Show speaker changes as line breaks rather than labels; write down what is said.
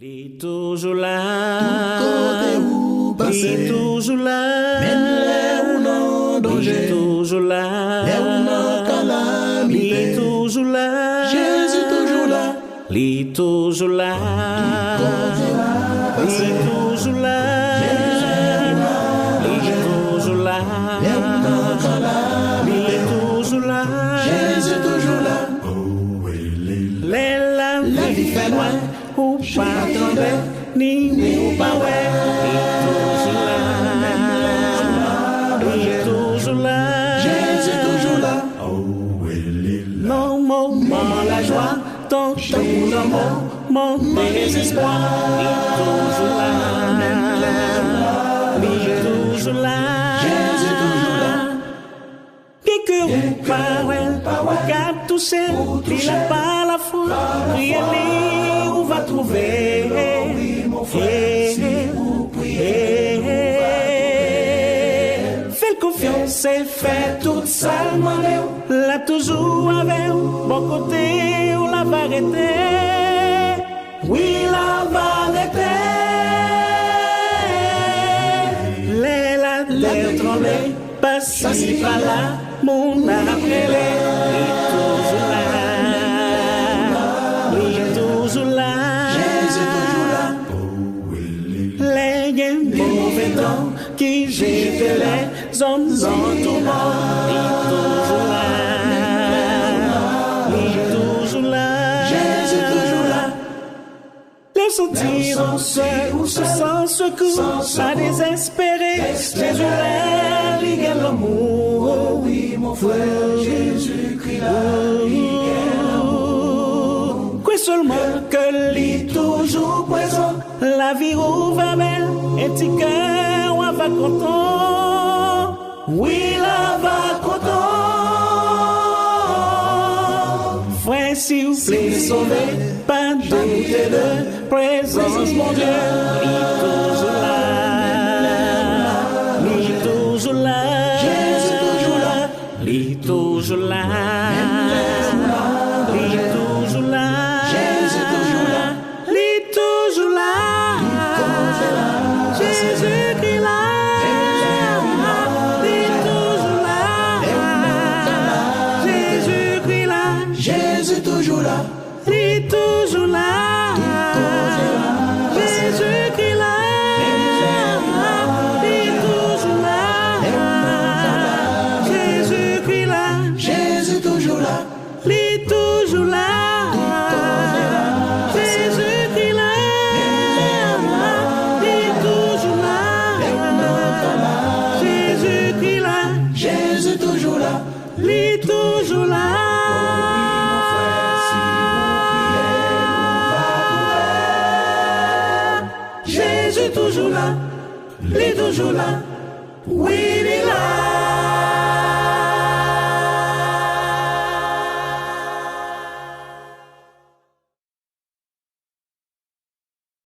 Li toujours là,
côté où passer,
li toujours là,
même les ou non danger,
li toujours là,
les ou non calamité,
li toujours là,
Jésus toujours là,
li toujours là, li toujours là, li toujours là,
les ou non calamité,
li toujours là,
Jésus toujours là.
La vie fait loin, ou pas tomber, ni ou pas ouais, il est toujours là,
Jésus toujours là.
Non, moment la joie, ton amour, mon désespoir, il est toujours là, il est toujours là,
Jésus toujours là.
Dès que vous parlez, car toucher, il a pas la foi, priez-les, on va trouver. Faites confiance et faites tout ça, là toujours avec vous, bon côté, on la va arrêter. Oui, la va arrêter. La terre tremblée, passe-y par là, mon après-les, il est toujours là, il est toujours là,
Jésus toujours là.
les mauvais temps qui jettent les hommes en tourment, il est toujours là, il est toujours là,
Jésus toujours là.
les sentiront seuls ou sans secours, à désespérer, Jésus là, il gagne l'amour.
Oui, mon frère, Jésus-Christ là.
Que seulement que lui toujours présent, la vie ouvre belle, et petit cœur on va content. Oui, la va content. Frère, s'il vous plaît, sauvez, pas douter de présence, mon Dieu. Il est toujours là, il est toujours là,
Jésus toujours là.
il est toujours là, il est toujours là,
Jésus toujours là.
il est toujours là, Jésus-Christ là, il est toujours là, Jésus-Christ là,
Jésus toujours là.
il est toujours là, Jésus-Christ là, il est toujours là, Jésus-Christ là,
Jésus toujours là.
il est toujours là, Jésus-Christ là, il est toujours là, Jésus-Christ là,
Jésus toujours là.
il est toujours là. Jésus toujours là, il est toujours là, oui il est là.